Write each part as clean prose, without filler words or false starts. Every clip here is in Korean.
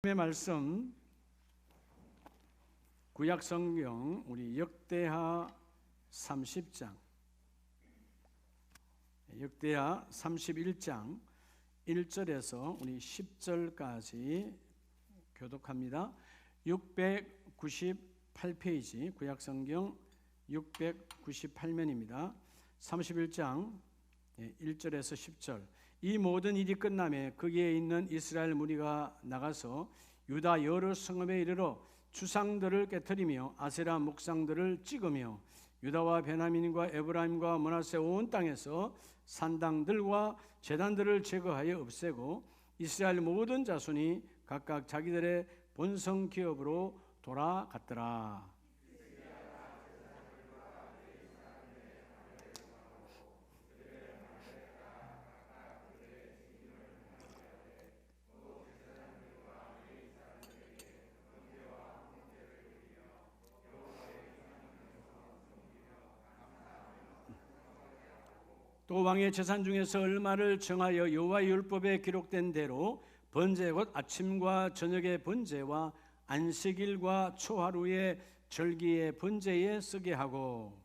하나님의 말씀 구약 성경 우리 역대하 30장, 역대하 31장 1절에서 우리 10절까지 교독합니다. 698페이지 구약 성경 698면입니다. 31장 1절에서 10절. 이 모든 일이 끝남에 거기에 있는 이스라엘 무리가 나가서 유다 여러 성읍에 이르러 주상들을 깨뜨리며 아세라 목상들을 찍으며 유다와 베냐민과 에브라임과 므낫세 온 땅에서 산당들과 제단들을 제거하여 없애고 이스라엘 모든 자손이 각각 자기들의 본성 기업으로 돌아갔더라. 또 왕의 재산 중에서 얼마를 정하여 여호와의 율법에 기록된 대로 번제 곧 아침과 저녁의 번제와 안식일과 초하루의 절기의 번제에 쓰게 하고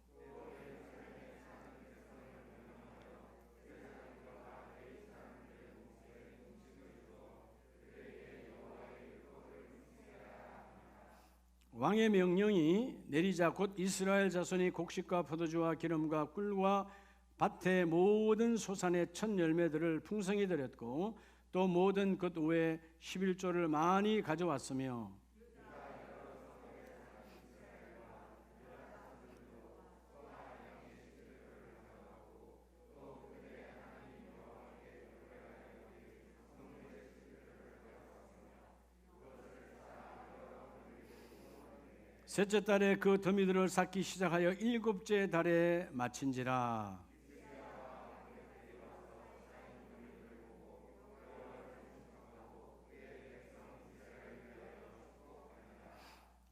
왕의 명령이 내리자 곧 이스라엘 자손이 곡식과 포도주와 기름과 꿀과 밭의 모든 소산의 첫 열매들을 풍성히 드렸고 또 모든 것 외에 11조를 많이 가져왔으며 셋째 달에 그 더미들을 쌓기 시작하여 일곱째 달에 마친지라.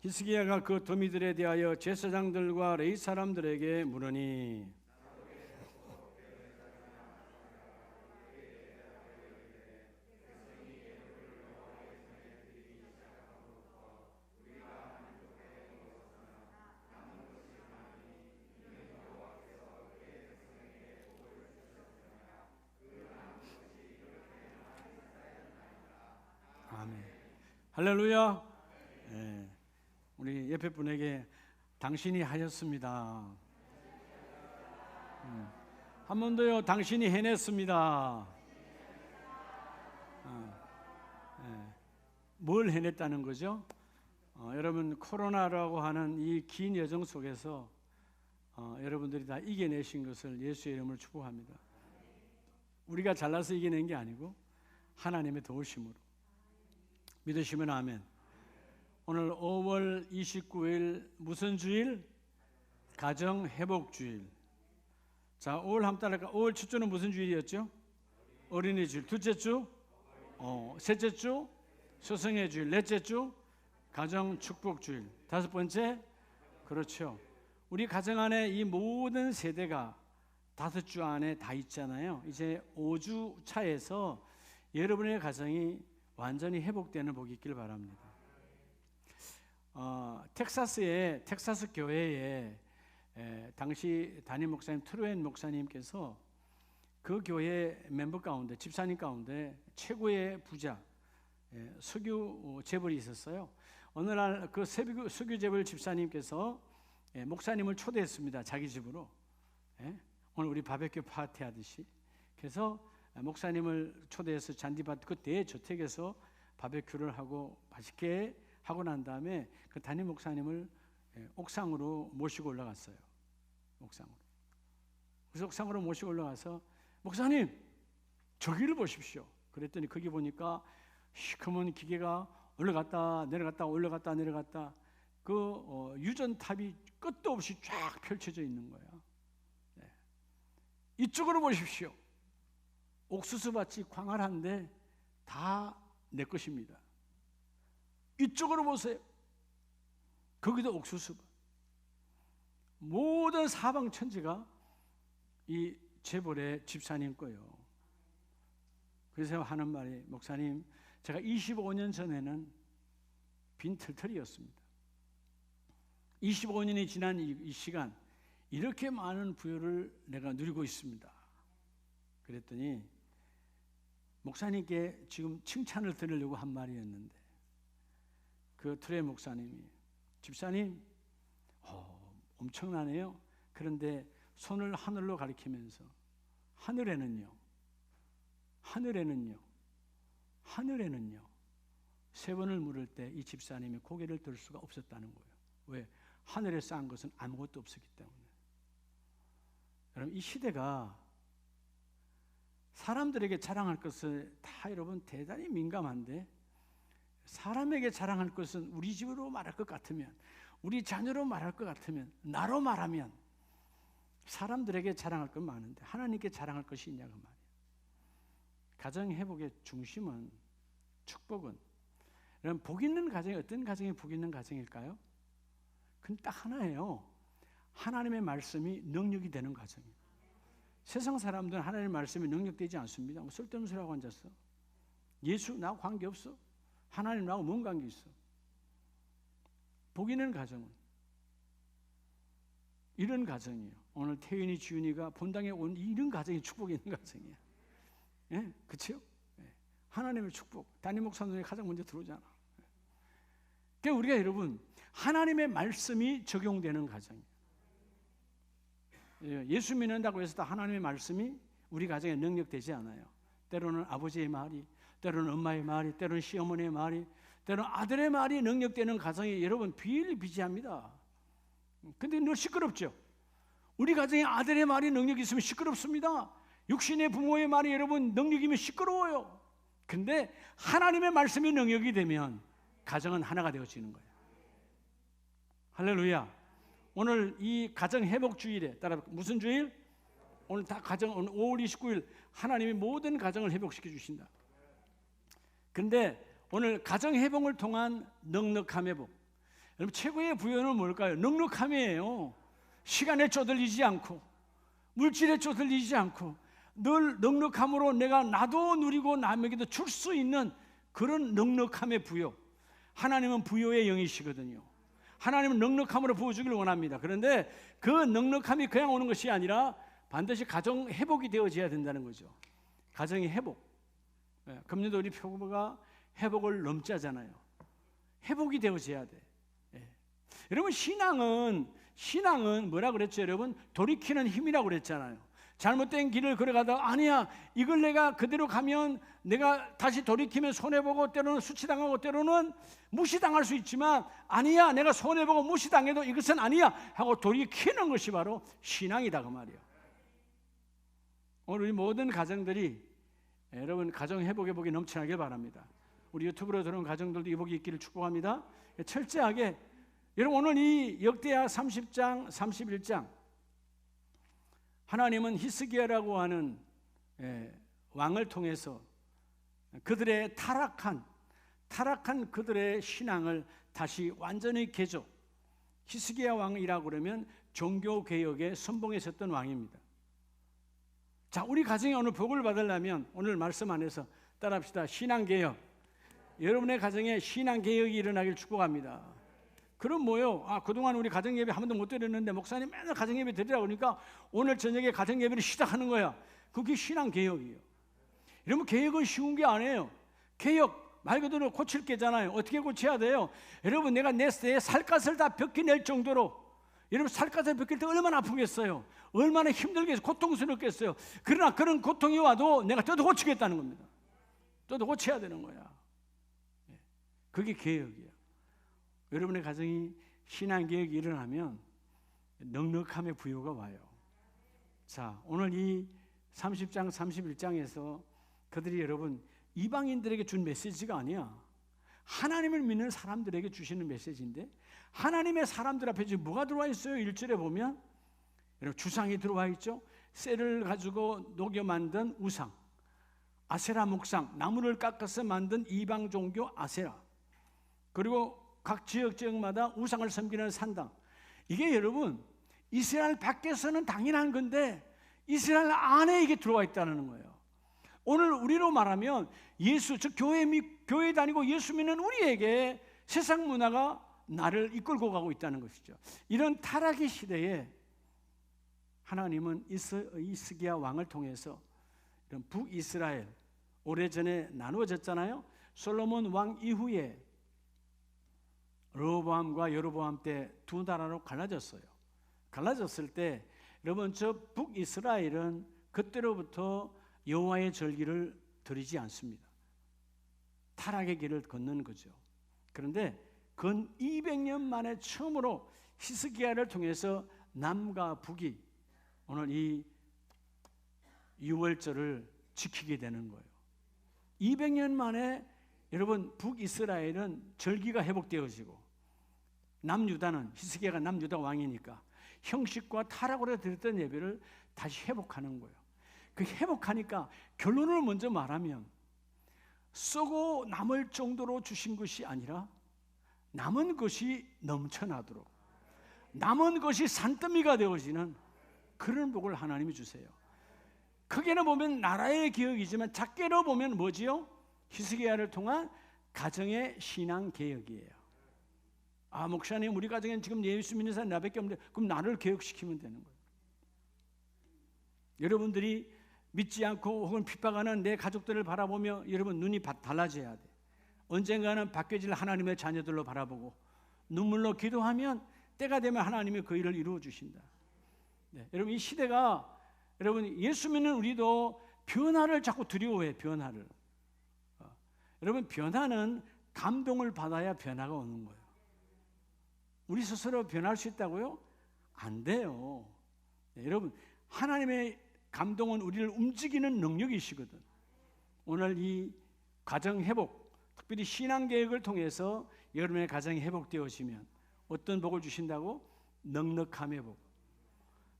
히스기야가 그 더미들에 대하여 제사장들과 레위 사람들에게 물으니 아멘. 할렐루야. 네. 우리 옆에 분에게 당신이 하였습니다. 한 번 더요. 당신이 해냈습니다. 뭘 해냈다는 거죠? 여러분 코로나라고 하는 이 긴 여정 속에서 여러분들이 다 이겨내신 것을 예수의 이름으로 축복합니다. 우리가 잘나서 이겨낸 게 아니고 하나님의 도우심으로. 믿으시면 아멘. 오늘 5월 29일 무슨 주일? 가정회복주일. 자, 5월 한 달에 5월 첫 주는 무슨 주일이었죠? 어린이 주일. 둘째 주? 셋째 주? 스승의 주일. 넷째 주? 가정축복주일. 다섯 번째? 그렇죠. 우리 가정 안에 이 모든 세대가 다섯 주 안에 다 있잖아요. 이제 5주 차에서 여러분의 가정이 완전히 회복되는 복이 있길 바랍니다. 텍사스의 텍사스 교회에 당시 담임 목사님 트루엔 목사님께서 그 교회 멤버 가운데 집사님 가운데 최고의 부자 석유 재벌이 있었어요. 어느 날 그 석유 재벌 집사님께서 목사님을 초대했습니다. 자기 집으로. 오늘 우리 바베큐 파티 하듯이. 그래서 목사님을 초대해서 잔디밭 그 대저택에서 바베큐를 하고 맛있게 하고 난 다음에 그 담임 목사님을 옥상으로 모시고 올라갔어요. 옥상으로. 그래서 옥상으로 모시고 올라가서 목사님 저기를 보십시오. 그랬더니 거기 보니까 시커먼 기계가 올라갔다 내려갔다 올라갔다 내려갔다 그 유전탑이 끝도 없이 쫙 펼쳐져 있는 거야. 네. 이쪽으로 보십시오. 옥수수밭이 광활한데 다 내 것입니다. 이쪽으로 보세요. 거기도 옥수수밭. 모든 사방 천지가 이 재벌의 집사님 거예요. 그래서 하는 말이 목사님 제가 25년 전에는 빈털털이었습니다. 25년이 지난 이 시간, 이렇게 많은 부여를 내가 누리고 있습니다. 그랬더니 목사님께 지금 칭찬을 드리려고 한 말이었는데, 그 트레 목사님이, 집사님 엄청나네요. 그런데 손을 하늘로 가리키면서 하늘에는요 세 번을 물을 때 이 집사님이 고개를 들 수가 없었다는 거예요. 왜? 하늘에 쌓은 것은 아무것도 없었기 때문에. 여러분, 이 시대가 사람들에게 자랑할 것을 다 여러분 대단히 민감한데, 사람에게 자랑할 것은 우리 집으로 말할 것 같으면, 우리 자녀로 말할 것 같으면, 나로 말하면 사람들에게 자랑할 건 많은데 하나님께 자랑할 것이 있냐고 말이에요. 가정 회복의 중심은, 축복은, 여러분, 복 있는 가정이 어떤 가정이 복 있는 가정일까요? 그건 딱 하나예요. 하나님의 말씀이 능력이 되는 가정이에요. 세상 사람들은 하나님의 말씀이 능력되지 않습니다. 뭐 쓸데없는 소리 하고 앉았어. 예수 나하고 관계없어. 하나님 나하고 뭔 관계 있어. 복 있는 가정은 이런 가정이에요. 오늘 태윤이, 지윤이가 본당에 온 이런 가정이 축복이 있는 가정이에요. 예, 그렇죠? 예. 하나님의 축복. 담임 목사 눈에 가장 먼저 들어오잖아. 그러니까 우리가 여러분 하나님의 말씀이 적용되는 가정이에요. 예수 믿는다고 해서 다 하나님의 말씀이 우리 가정에 능력되지 않아요. 때로는 아버지의 말이, 때로는 엄마의 말이, 때로는 시어머니의 말이, 때로는 아들의 말이 능력되는 가정이 여러분 비일비재합니다. 근데 늘 시끄럽죠. 우리 가정에 아들의 말이 능력이 있으면 시끄럽습니다. 육신의 부모의 말이 여러분 능력이면 시끄러워요. 근데 하나님의 말씀이 능력이 되면 가정은 하나가 되어지는 거예요. 할렐루야. 오늘 이 가정 회복 주일에 따라 무슨 주일? 오늘 다 가정, 오늘 5월 29일 하나님이 모든 가정을 회복시켜 주신다. 근데 오늘 가정 회복을 통한 넉넉함 회복. 여러분 최고의 부여는 뭘까요? 넉넉함이에요. 시간에 쪼들리지 않고 물질에 쪼들리지 않고 늘 넉넉함으로 내가 나도 누리고 남에게도 줄 수 있는 그런 넉넉함의 부여. 하나님은 부여의 영이시거든요. 하나님은 넉넉함으로 부어주기를 원합니다. 그런데 그 넉넉함이 그냥 오는 것이 아니라 반드시 가정 회복이 되어져야 된다는 거죠. 가정의 회복. 금년도 우리 표부가 회복을 넘자잖아요. 회복이 되어져야 돼. 여러분 신앙은 뭐라 그랬죠? 여러분 돌이키는 힘이라고 그랬잖아요. 잘못된 길을 걸어가다가 아니야 이걸 내가 그대로 가면 내가 다시 돌이키면 손해보고 때로는 수치당하고 때로는 무시당할 수 있지만 아니야 내가 손해보고 무시당해도 이것은 아니야 하고 돌이키는 것이 바로 신앙이다 그 말이에요. 오늘 우리 모든 가정들이 여러분 가정 회복의 복이 넘쳐나길 바랍니다. 우리 유튜브로 들어온 가정들도 이 복이 있기를 축복합니다. 철저하게 여러분 오늘 이 역대하 30장 31장 하나님은 히스기야라고 하는 왕을 통해서 그들의 타락한 그들의 신앙을 다시 완전히 개조. 히스기야 왕이라고 그러면 종교개혁의 선봉에 섰던 왕입니다. 자, 우리 가정에 오늘 복을 받으려면 오늘 말씀 안에서 따라합시다. 신앙개혁. 여러분의 가정에 신앙개혁이 일어나길 축복합니다. 그럼 뭐요? 그동안 우리 가정예배 한 번도 못 드렸는데 목사님 맨날 가정예배 드리라고 그러니까 오늘 저녁에 가정예배를 시작하는 거야. 그게 신앙개혁이에요. 여러분 개혁은 쉬운 게 아니에요. 개혁 말 그대로 고칠 게잖아요. 어떻게 고쳐야 돼요? 여러분 내가 내 살갗을 다 벗겨낼 정도로 여러분 살갗을 벗길 때 얼마나 아프겠어요? 얼마나 힘들겠어요? 고통스럽겠어요? 그러나 그런 고통이 와도 내가 뜯어 고치겠다는 겁니다. 뜯어 고쳐야 되는 거야. 그게 개혁이에요. 여러분의 가정이 신앙개혁이 일어나면 넉넉함의 부여가 와요. 자, 오늘 이 30장 31장에서 그들이 여러분 이방인들에게 준 메시지가 아니야. 하나님을 믿는 사람들에게 주시는 메시지인데 하나님의 사람들 앞에 지금 뭐가 들어와 있어요? 1절에 보면 여러분 주상이 들어와 있죠. 쇠를 가지고 녹여 만든 우상, 아세라 목상, 나무를 깎아서 만든 이방 종교 아세라, 그리고 각 지역마다 우상을 섬기는 산당. 이게 여러분 이스라엘 밖에서는 당연한 건데 이스라엘 안에 이게 들어와 있다는 거예요. 오늘 우리로 말하면 예수, 즉 교회 다니고 예수 믿는 우리에게 세상 문화가 나를 이끌고 가고 있다는 것이죠. 이런 타락의 시대에 하나님은 히스기야 왕을 통해서 이런 북이스라엘, 오래전에 나누어졌잖아요. 솔로몬 왕 이후에 르호보암과 여로보암 때 두 나라로 갈라졌어요. 갈라졌을 때 여러분, 저 북이스라엘은 그때로부터 여호와의 절기를 드리지 않습니다. 타락의 길을 걷는 거죠. 그런데 근 200년 만에 처음으로 히스기야를 통해서 남과 북이 오늘 이 유월절을 지키게 되는 거예요. 200년 만에 여러분, 북이스라엘은 절기가 회복되어지고 남유다는, 히스기야가 남유다 왕이니까 형식과 타락으로 드렸던 예배를 다시 회복하는 거예요. 그 회복하니까 결론을 먼저 말하면 썩고 남을 정도로 주신 것이 아니라 남은 것이 넘쳐나도록, 남은 것이 산더미가 되어지는 그런 복을 하나님이 주세요. 크게는 보면 나라의 개혁이지만 작게로 보면 뭐지요? 히스기야를 통한 가정의 신앙 개혁이에요. 아, 목사님, 우리 가정엔 지금 예수 믿는 사람 나밖에 없는데 그럼 나를 개혁시키면 되는 거예요. 여러분들이 믿지 않고 혹은 핍박하는 내 가족들을 바라보며 여러분 눈이 달라져야 돼. 언젠가는 바뀌어질 하나님의 자녀들로 바라보고 눈물로 기도하면 때가 되면 하나님이 그 일을 이루어 주신다. 네, 여러분, 이 시대가 여러분 예수 믿는 우리도 변화를 자꾸 두려워해. 변화를. 여러분, 변화는 감동을 받아야 변화가 오는 거예요. 우리 스스로 변할 수 있다고요? 안 돼요. 네, 여러분, 하나님의 감동은 우리를 움직이는 능력이시거든. 오늘 이 가정 회복, 특별히 신앙 계획을 통해서 여러분의 가정이 회복되어지면 어떤 복을 주신다고? 넉넉함의 복.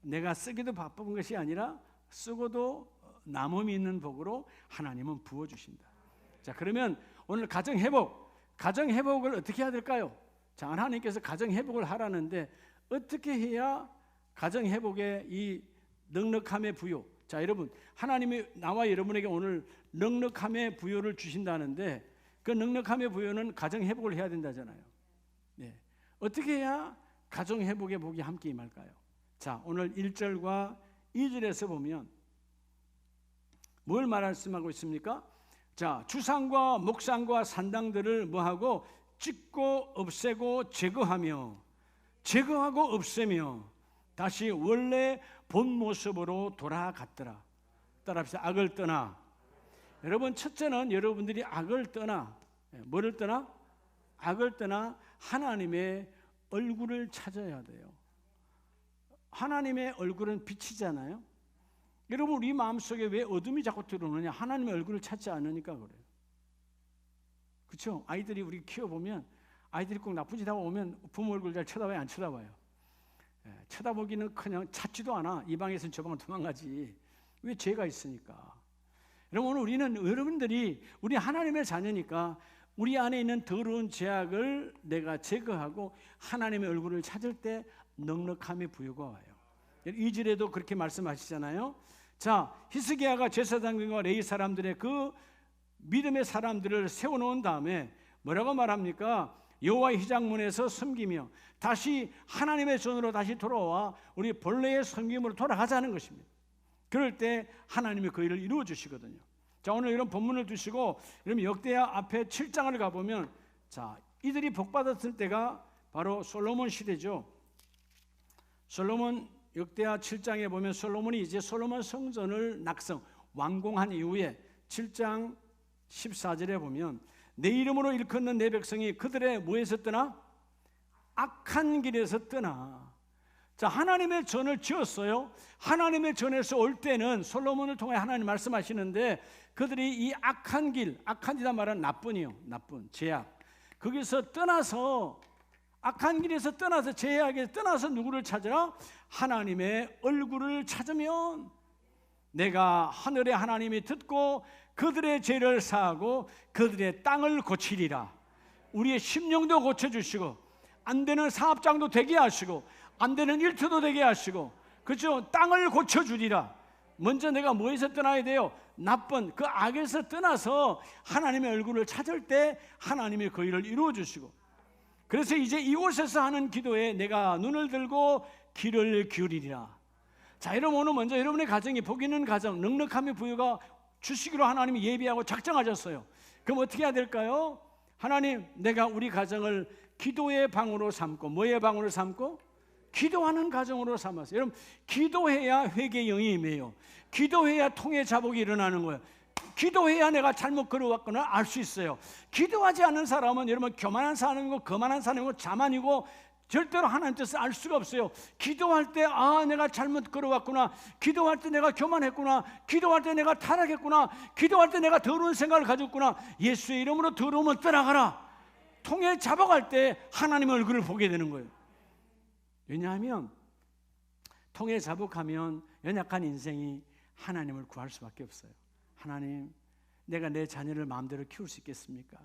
내가 쓰기도 바쁜 것이 아니라 쓰고도 남음이 있는 복으로 하나님은 부어주신다. 자, 그러면 오늘 가정 회복을 어떻게 해야 될까요? 자, 하나님께서 가정 회복을 하라는데 어떻게 해야 가정 회복의 이 넉넉함의 부요. 자, 여러분, 하나님이 나와 여러분에게 오늘 넉넉함의 부요를 주신다는데 그 넉넉함의 부요는 가정 회복을 해야 된다잖아요. 네. 어떻게 해야 가정 회복의 복이 함께 임할까요? 자, 오늘 1절과 2절에서 보면 뭘 말씀하고 있습니까? 자, 주상과 목상과 산당들을 뭐하고? 찢고 없애고 제거하고 없애며 다시 원래 본 모습으로 돌아갔더라. 따라합시다. 악을 떠나. 여러분, 첫째는 여러분들이 악을 떠나, 뭐를 떠나? 악을 떠나 하나님의 얼굴을 찾아야 돼요. 하나님의 얼굴은 빛이잖아요. 여러분, 우리 마음속에 왜 어둠이 자꾸 들어오느냐? 하나님의 얼굴을 찾지 않으니까 그래요. 그렇죠? 아이들이 우리 키워보면 아이들이 꼭 나쁜 짓 하고 오면 부모 얼굴 잘 쳐다봐요, 안 쳐다봐요? 쳐다보기는 그냥 찾지도 않아. 이 방에서는 저 방으로 도망가지. 왜? 죄가 있으니까. 여러분, 오늘 우리는 여러분들이 우리 하나님의 자녀니까 우리 안에 있는 더러운 죄악을 내가 제거하고 하나님의 얼굴을 찾을 때 넉넉함의 부요가 와요. 2절에도 그렇게 말씀하시잖아요. 자, 히스기야가 제사장들과 레위 사람들의 그 믿음의 사람들을 세워놓은 다음에 뭐라고 말합니까? 여호와의 휘장문에서 섬기며 다시 하나님의 전으로 다시 돌아와 우리 본래의 섬김으로 돌아가자는 것입니다. 그럴 때 하나님이 그 일을 이루어 주시거든요. 자, 오늘 이런 본문을 두시고 여러분 역대하 앞에 7장을 가보면, 자, 이들이 복받았을 때가 바로 솔로몬 시대죠. 솔로몬 역대하 7장에 보면 솔로몬이 이제 솔로몬 성전을 완공한 이후에 7장 14절에 보면 내 이름으로 일컫는 내 백성이 그들의 뭐에서 떠나? 악한 길에서 떠나. 자, 하나님의 전을 지었어요. 하나님의 전에서 올 때는 솔로몬을 통해 하나님 말씀하시는데 그들이 이 악한 길, 악한 길이란 말은 나쁜, 죄악, 거기서 떠나서 악한 길에서 떠나서 죄악에서 떠나서 누구를 찾으라? 하나님의 얼굴을 찾으면 내가 하늘의 하나님이 듣고 그들의 죄를 사하고 그들의 땅을 고치리라. 우리의 심령도 고쳐주시고 안 되는 사업장도 되게 하시고 안 되는 일터도 되게 하시고, 그렇죠? 땅을 고쳐주리라. 먼저 내가 뭐에서 떠나야 돼요? 나쁜 그 악에서 떠나서 하나님의 얼굴을 찾을 때 하나님이 그 일을 이루어 주시고, 그래서 이제 이곳에서 하는 기도에 내가 눈을 들고 귀를 기울이리라. 자, 여러분, 오늘 먼저 여러분의 가정이 복 있는 가정, 넉넉함의 부여가 주시기로 하나님이 예비하고 작정하셨어요. 그럼 어떻게 해야 될까요? 하나님, 내가 우리 가정을 기도의 방으로 삼고, 뭐의 방으로 삼고? 기도하는 가정으로 삼았어요. 여러분, 기도해야 회개의 영이 임해요. 기도해야 통해 자복이 일어나는 거예요. 기도해야 내가 잘못 걸어왔거나 알 수 있어요. 기도하지 않는 사람은 여러분 교만한 사람이고 거만한 사람이고 자만이고 절대로 하나님 뜻을 알 수가 없어요. 기도할 때 내가 잘못 걸어왔구나, 기도할 때 내가 교만했구나, 기도할 때 내가 타락했구나, 기도할 때 내가 더러운 생각을 가졌구나, 예수의 이름으로 더러움을 떠나가라. 통해 자복할 때 하나님의 얼굴을 보게 되는 거예요. 왜냐하면 통해 자복하면 연약한 인생이 하나님을 구할 수밖에 없어요. 하나님, 내가 내 자녀를 마음대로 키울 수 있겠습니까?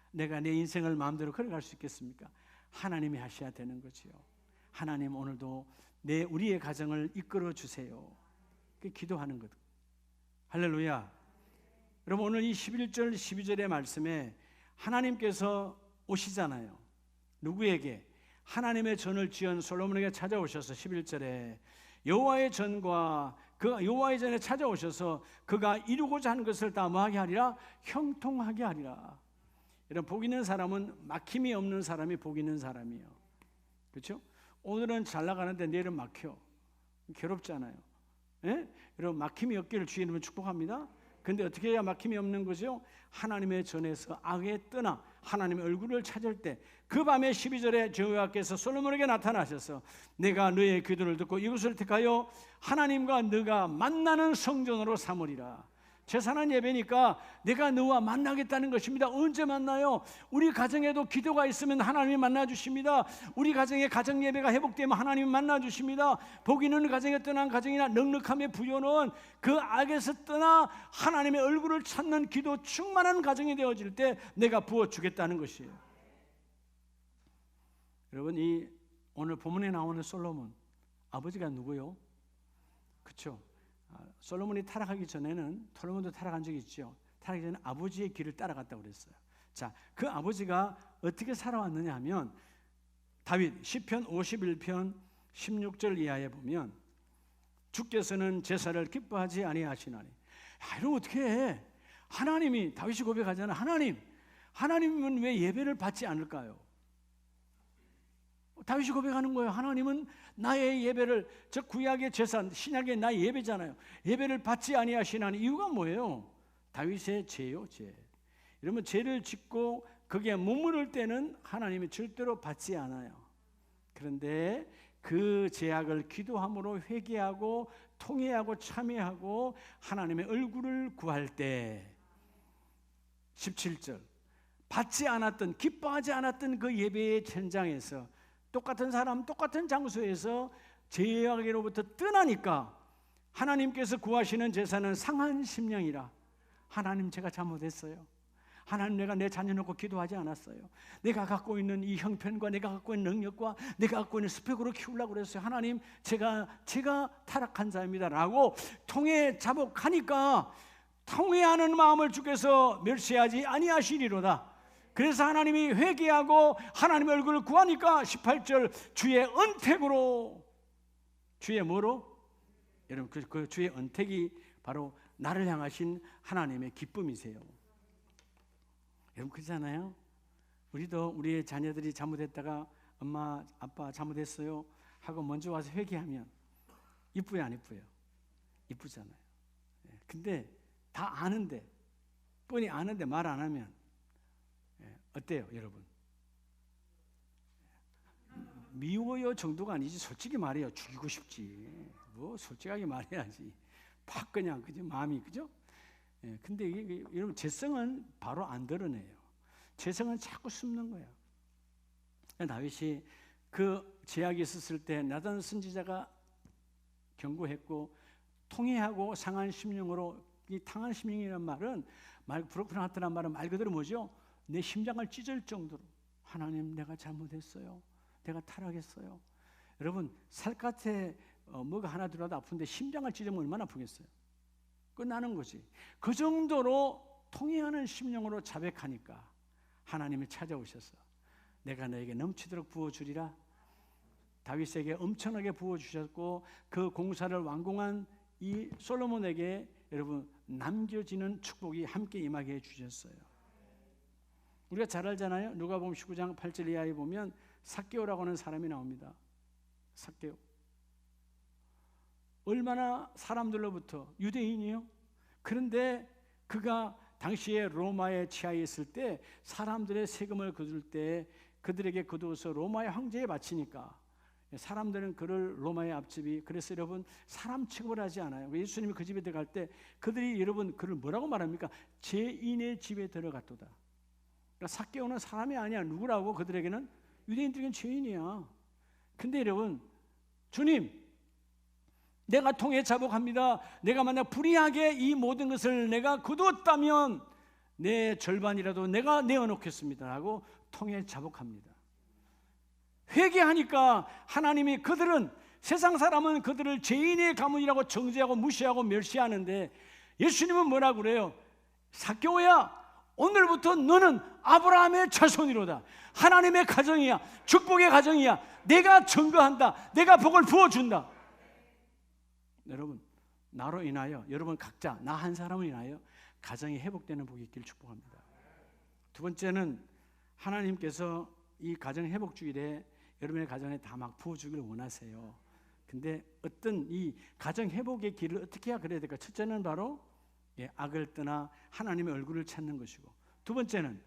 내가 내 인생을 마음대로 걸어갈 수 있겠습니까? 하나님이 하셔야 되는 거지요. 하나님, 오늘도 우리의 가정을 이끌어 주세요. 그게 기도하는 거죠. 할렐루야. 여러분, 오늘 이 11절 12절의 말씀에 하나님께서 오시잖아요. 누구에게? 하나님의 전을 지은 솔로몬에게 찾아오셔서 11절에 여호와의 전과 그 여호와의 전에 찾아오셔서 그가 이루고자 하는 것을 다 뭐하게 하리라? 형통하게 하리라. 여러분, 복 있는 사람은 막힘이 없는 사람이 복 있는 사람이에요. 그렇죠? 오늘은 잘 나가는데 내일은 막혀. 괴롭잖아요. 예? 여러분, 막힘이 없기를 주의 이름으로 축복합니다. 근데 어떻게 해야 막힘이 없는 거죠? 하나님의 전에서 악에 떠나 하나님의 얼굴을 찾을 때, 그 밤에 12절에 여호와께서 솔로몬에게 나타나셔서 내가 너의 기도를 듣고 이곳을 택하여 하나님과 너가 만나는 성전으로 삼으리라. 제사는 예배니까 내가 너와 만나겠다는 것입니다. 언제 만나요? 우리 가정에도 기도가 있으면 하나님이 만나주십니다. 우리 가정에 가정 예배가 회복되면 하나님이 만나주십니다. 복 있는 가정에 떠난 가정이나 넉넉함의 부여는 그 악에서 떠나 하나님의 얼굴을 찾는 기도 충만한 가정이 되어질 때 내가 부어주겠다는 것이에요. 여러분, 이 오늘 본문에 나오는 솔로몬 아버지가 누구요? 그렇죠? 솔로몬이 타락하기 전에는 솔로몬도 타락한 적이 있죠. 타락하기 전에 아버지의 길을 따라갔다고 그랬어요. 자, 그 아버지가 어떻게 살아왔느냐 하면 다윗 시편 51편 16절 이하에 보면 주께서는 제사를 기뻐하지 아니하시나니. 이러면 어떻게 해? 하나님이, 다윗이 고백하잖아요. 하나님은 왜 예배를 받지 않을까요? 다윗이 고백하는 거예요. 하나님은 나의 예배를, 즉 구약의 제사, 신약의 나의 예배잖아요. 예배를 받지 아니하시나니. 이유가 뭐예요? 다윗의 죄요, 죄. 이러면 죄를 짓고 그게 머무를 때는 하나님이 절대로 받지 않아요. 그런데 그 죄악을 기도함으로 회개하고 통회하고 참회하고 하나님의 얼굴을 구할 때 17절 받지 않았던, 기뻐하지 않았던 그 예배의 현장에서 똑같은 사람, 똑같은 장소에서 죄악으로부터 떠나니까 하나님께서 구하시는 제사는 상한 심령이라. 하나님, 제가 잘못했어요. 하나님, 내가 내 자녀 놓고 기도하지 않았어요. 내가 갖고 있는 이 형편과 내가 갖고 있는 능력과 내가 갖고 있는 스펙으로 키우려고 그랬어요. 하나님, 제가 타락한 자입니다 라고 통해 자복하니까 통회하는 마음을 주께서 멸시하지 아니하시리로다. 그래서 하나님이 회개하고 하나님의 얼굴을 구하니까 18절 주의 언택으로, 주의 뭐로? 여러분, 그 주의 언택이 바로 나를 향하신 하나님의 기쁨이세요. 여러분, 그렇잖아요. 우리도 우리의 자녀들이 잘못했다가 엄마 아빠 잘못했어요 하고 먼저 와서 회개하면 이쁘요 안 이쁘요? 이쁘잖아요. 근데 다 아는데, 뻔히 아는데 말 안 하면 어때요, 여러분? 미워요 정도가 아니지, 솔직히 말해요. 죽이고 싶지. 뭐 솔직하게 말해야지. 팍 그냥, 그죠? 마음이, 그죠? 근데 이게 여러분, 죄성은 바로 안 드러내요. 죄성은 자꾸 숨는 거예요. 다윗이 그 죄악이 있었을 때 나단 선지자가 경고했고 통회하고 상한 심령으로, 이 상한 심령이라는 말은 브로크나트라는 말은 말 그대로 뭐죠? 내 심장을 찢을 정도로 하나님, 내가 잘못했어요. 내가 타락했어요. 여러분, 살갗에 뭐가 하나 들어도 아픈데 심장을 찢으면 얼마나 아프겠어요? 끝나는 거지. 그 정도로 통회하는 심령으로 자백하니까 하나님이 찾아오셔서 내가 너에게 넘치도록 부어주리라. 다윗에게 엄청나게 부어주셨고 그 공사를 완공한 이 솔로몬에게 여러분 남겨지는 축복이 함께 임하게 해주셨어요. 우리가 잘 알잖아요. 누가복음 19장 8절 이하에 보면 삭개오라고 하는 사람이 나옵니다. 삭개오. 얼마나 사람들로부터 유대인이요. 그런데 그가 당시에 로마에 치하에 있을 때 사람들의 세금을 거둘 때 그들에게 거두어서 로마의 황제에 바치니까 사람들은 그를 로마의 앞집이, 그래서 여러분 사람 취급을 하지 않아요. 예수님이 그 집에 들어갈 때 그들이 여러분 그를 뭐라고 말합니까? 죄인의 집에 들어갔도다. 그러니까 삭개오는 사람이 아니야. 누구라고? 그들에게는, 유대인들에게는 죄인이야. 근데 여러분, 주님 내가 통해 자복합니다. 내가 만약 불의하게 이 모든 것을 내가 거두었다면 내 절반이라도 내가 내어놓겠습니다 하고 통해 자복합니다. 회개하니까 하나님이, 그들은, 세상 사람은 그들을 죄인의 가문이라고 정죄하고 무시하고 멸시하는데 예수님은 뭐라고 그래요? 삭개오야, 오늘부터 너는 아브라함의 자손이로다. 하나님의 가정이야. 축복의 가정이야. 내가 증거한다. 내가 복을 부어준다. 여러분, 나로 인하여, 여러분 각자 나 한 사람을 인하여 가정이 회복되는 복이 있기를 축복합니다. 두 번째는 하나님께서 이 가정 회복 주일에 여러분의 가정에 다 막 부어주기를 원하세요. 근데 어떤 이 가정 회복의 길을 어떻게 해야 그래야 될까? 첫째는 바로 악을 떠나 하나님의 얼굴을 찾는 것이고, 두 번째는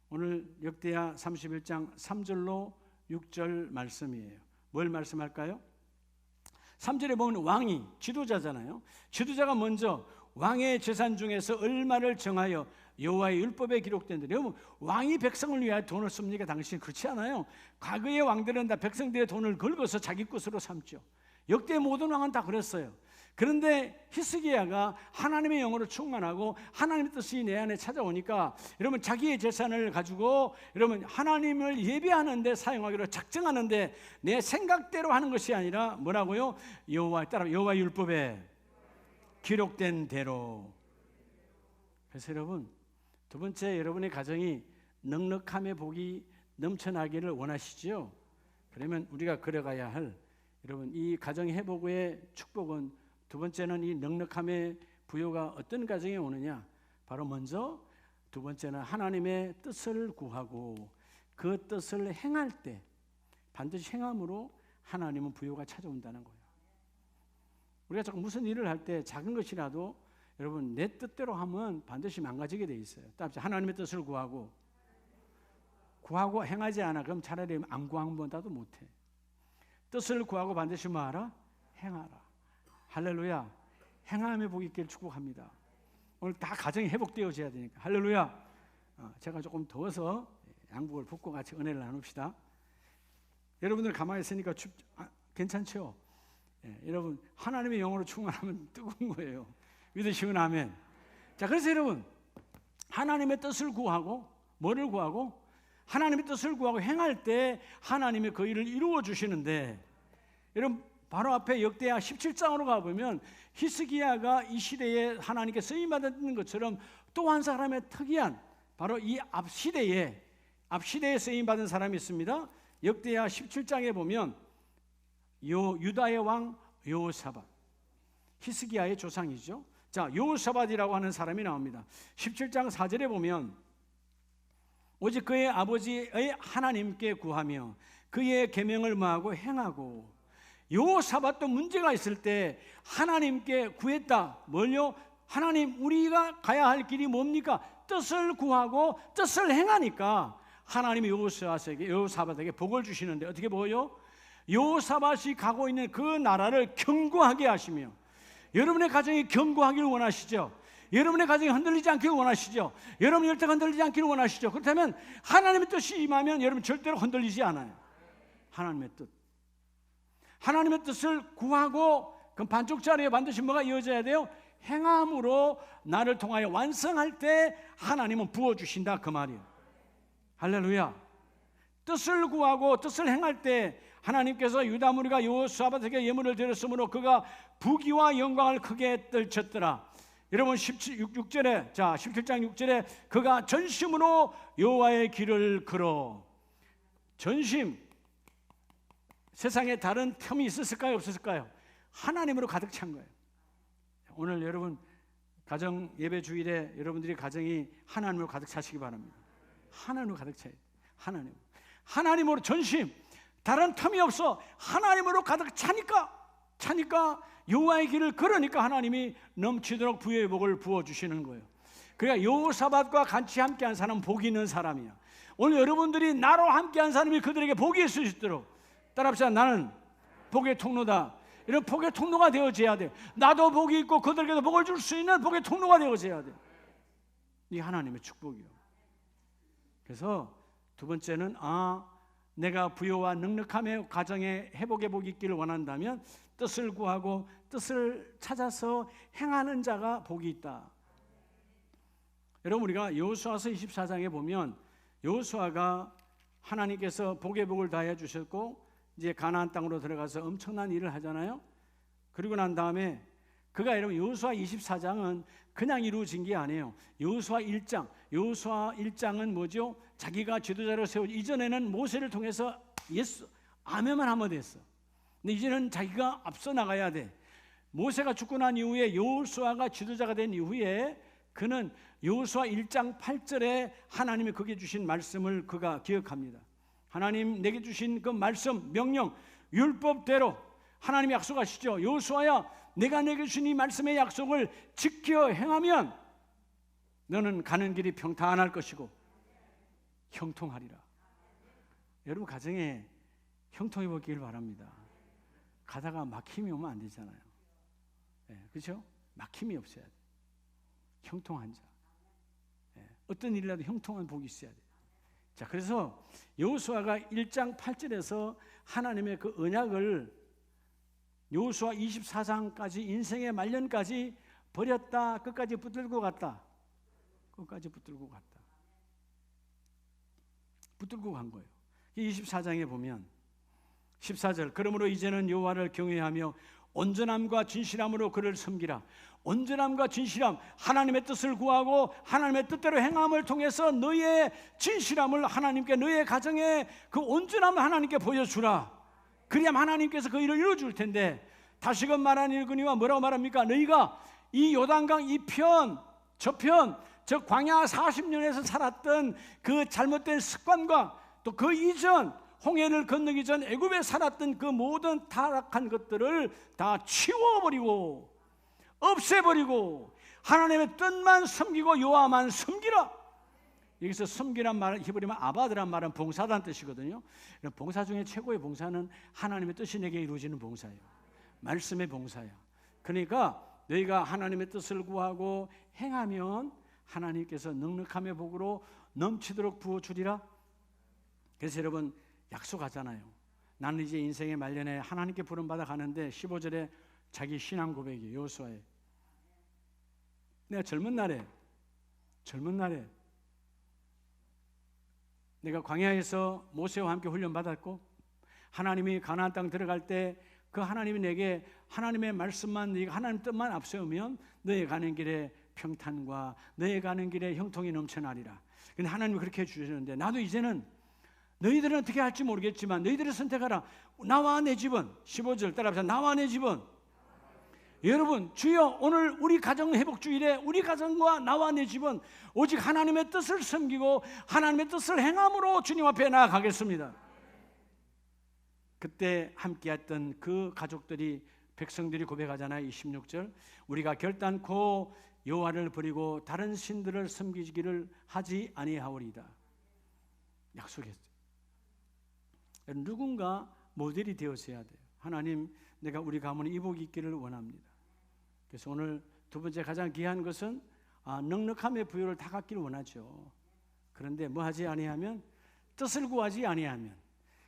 오늘 역대하 31장 3절로 6절 말씀이에요. 뭘 말씀할까요? 3절에 보면 왕이 지도자잖아요. 지도자가 먼저 왕의 재산 중에서 얼마를 정하여 여호와의 율법에 기록된 대로. 여러분, 왕이 백성을 위하여 돈을 씁니까? 당신 그렇지 않아요. 과거의 왕들은 다 백성들의 돈을 긁어서 자기 것으로 삼죠. 역대 모든 왕은 다 그랬어요. 그런데 히스기야가 하나님의 영으로 충만하고 하나님의 뜻이 내 안에 찾아오니까 여러분 자기의 재산을 가지고 여러분 하나님을 예배하는 데 사용하기로 작정하는데 내 생각대로 하는 것이 아니라 뭐라고요? 여호와의 율법에 기록된 대로. 그래서 여러분, 두 번째, 여러분의 가정이 넉넉함의 복이 넘쳐나기를 원하시죠? 그러면 우리가 걸어가야 할 여러분 이 가정 회복의 축복은, 두 번째는 이 넉넉함의 부여가 어떤 가정에 오느냐? 바로 먼저 두 번째는 하나님의 뜻을 구하고 그 뜻을 행할 때 반드시 행함으로 하나님은 부여가 찾아온다는 거예요. 우리가 자꾸 무슨 일을 할 때 작은 것이라도 여러분 내 뜻대로 하면 반드시 망가지게 돼 있어요. 하나님의 뜻을 구하고 행하지 않아. 그럼 차라리 안 구한 것보다도 못해. 뜻을 구하고 반드시 뭐하라? 행하라. 할렐루야. 행함의 복이 있기를 축복합니다. 오늘 다 가정이 회복되어져야 되니까. 할렐루야. 제가 조금 더워서 양복을 벗고 같이 은혜를 나눕시다. 여러분들 가만히 있으니까 괜찮죠? 여러분 하나님의 영으로 충만하면 뜨거운 거예요. 믿으시면 아멘. 자, 그래서 여러분 하나님의 뜻을 구하고, 뭐를 구하고? 하나님의 뜻을 구하고 행할 때 하나님의 그 일을 이루어 주시는데, 여러분 바로 앞에 역대하 17장으로 가보면 히스기야가 이 시대에 하나님께 쓰임받는 것처럼 또 한 사람의 특이한, 바로 이 앞 시대에 쓰임받은 사람이 있습니다. 역대하 17장에 보면 유다의 왕 여호사밧, 히스기야의 조상이죠. 자, 여호사밧이라고 하는 사람이 나옵니다. 17장 4절에 보면 오직 그의 아버지의 하나님께 구하며 그의 계명을 뭐하고 행하고. 여호사밧도 문제가 있을 때 하나님께 구했다. 뭘요? 하나님, 우리가 가야 할 길이 뭡니까? 뜻을 구하고 뜻을 행하니까 하나님이 여호사밧에게 복을 주시는데 어떻게 보여요? 여호사밧이 가고 있는 그 나라를 견고하게 하시며, 여러분의 가정이 견고하기를 원하시죠? 여러분의 가정이 흔들리지 않기를 원하시죠? 여러분 열대가 흔들리지 않기를 원하시죠? 그렇다면 하나님의 뜻이 임하면 여러분 절대로 흔들리지 않아요. 하나님의 뜻, 하나님의 뜻을 구하고, 그럼 반쪽짜리에 반드시 뭐가 이어져야 돼요? 행함으로 나를 통하여 완성할 때 하나님은 부어주신다, 그 말이에요. 할렐루야. 뜻을 구하고 뜻을 행할 때 하나님께서 유다 무리가 여호사밧에게 예물을 드렸으므로 그가 부귀와 영광을 크게 떨쳤더라. 여러분 6절에 17장 6절에 그가 전심으로 여호와의 길을 걸어. 전심, 세상에 다른 틈이 있었을까요? 없었을까요? 하나님으로 가득 찬 거예요. 오늘 여러분 가정 예배 주일에 여러분들이 가정이 하나님으로 가득 차시기 바랍니다. 하나님으로 가득 차요. 하나님으로 전심, 다른 틈이 없어. 하나님으로 가득 차니까 여호와의 길을 걸으니까 하나님이 넘치도록 부의 복을 부어주시는 거예요. 그러니까 여호사밧과 같이 함께한 사람은 복이 있는 사람이야. 오늘 여러분들이 나로 함께한 사람이 그들에게 복이 있을 수 있도록 따라합시다. 나는 복의 통로다. 이런 복의 통로가 되어져야 돼요. 나도 복이 있고 그들에게도 복을 줄 수 있는 복의 통로가 되어져야 돼요. 이게 하나님의 축복이요. 그래서 두 번째는 내가 부요와 넉넉함의 가정에 회복의 복이 있기를 원한다면 뜻을 구하고 뜻을 찾아서 행하는 자가 복이 있다. 여러분 우리가 여호수아서 24장에 보면 여호수아가 하나님께서 복의 복을 다해 주셨고 이제 가나안 땅으로 들어가서 엄청난 일을 하잖아요. 그리고 난 다음에 그가 여러분 여호수아 24장은 그냥 이루어진 게 아니에요. 여호수아 1장은 뭐죠? 자기가 지도자를 세우고 이전에는 모세를 통해서 아멘만 하면 됐어. 근데 이제는 자기가 앞서 나가야 돼. 모세가 죽고 난 이후에 여호수아가 지도자가 된 이후에 그는 여호수아 1장 8절에 하나님이 그에게 주신 말씀을 그가 기억합니다. 하나님 내게 주신 그 말씀, 명령, 율법대로 하나님이 약속하시죠. 여호수아야, 내가 내게 주신 이 말씀의 약속을 지켜 행하면 너는 가는 길이 평탄할 것이고 형통하리라. 여러분 가정에 형통해 보기를 바랍니다. 가다가 막힘이 오면 안 되잖아요. 그렇죠? 막힘이 없어야 돼. 형통한 자. 어떤 일이라도 형통한 복이 있어야 돼. 자, 그래서 여호수아가 1장 8절에서 하나님의 그 언약을 여호수아 24장까지 인생의 말년까지 버렸다. 끝까지 붙들고 갔다. 붙들고 간 거예요. 24장에 보면 14절 그러므로 이제는 여호와를 경외하며 온전함과 진실함으로 그를 섬기라. 온전함과 진실함, 하나님의 뜻을 구하고 하나님의 뜻대로 행함을 통해서 너의 진실함을 하나님께, 너의 가정에 그 온전함을 하나님께 보여주라. 그래야 하나님께서 그 일을 이루어줄 텐데, 다시금 말하는 일거니와 뭐라고 말합니까? 너희가 이 요단강 이편 저편 저 광야 40년에서 살았던 그 잘못된 습관과 또 그 이전 홍해를 건너기 전 애굽에 살았던 그 모든 타락한 것들을 다 치워버리고 없애버리고 하나님의 뜻만 섬기고 여호와만 섬기라. 여기서 섬기란 말은 히브리말 아바드란 말은 봉사단 뜻이거든요. 봉사 중에 최고의 봉사는 하나님의 뜻이 내게 이루어지는 봉사예요. 말씀의 봉사예요. 그러니까 너희가 하나님의 뜻을 구하고 행하면 하나님께서 넉넉함의 복으로 넘치도록 부어주리라. 그래서 여러분 약속하잖아요. 나는 이제 인생의 말년에 하나님께 부름받아 가는데 15절에 자기 신앙 고백이에요. 여호수아의 내가 젊은 날에 내가 광야에서 모세와 함께 훈련받았고 하나님이 가나안 땅 들어갈 때 그 하나님이 내게 하나님의 말씀만, 네가 하나님 뜻만 앞세우면 너의 가는 길에 평탄과 너의 가는 길에 형통이 넘쳐나리라. 근데 하나님이 그렇게 해주시는데 나도 이제는 너희들은 어떻게 할지 모르겠지만 너희들이 선택하라. 나와 내 집은 15절 따라합시다. 나와 내 집은. 여러분 주여 오늘 우리 가정 회복주일에 우리 가정과 나와 내 집은 오직 하나님의 뜻을 섬기고 하나님의 뜻을 행함으로 주님 앞에 나아가겠습니다. 그때 함께했던 그 가족들이 백성들이 고백하잖아요. 26절 우리가 결단코 여호와를 버리고 다른 신들을 섬기기를 하지 아니하오리다. 약속했어요. 누군가 모델이 되어서야 돼요. 하나님 내가 우리 가문에 이복이 있기를 원합니다. 그래서 오늘 두 번째 가장 귀한 것은 넉넉함의 부요를 다 갖기를 원하죠. 그런데 뭐 하지 아니하면 뜻을 구하지 아니하면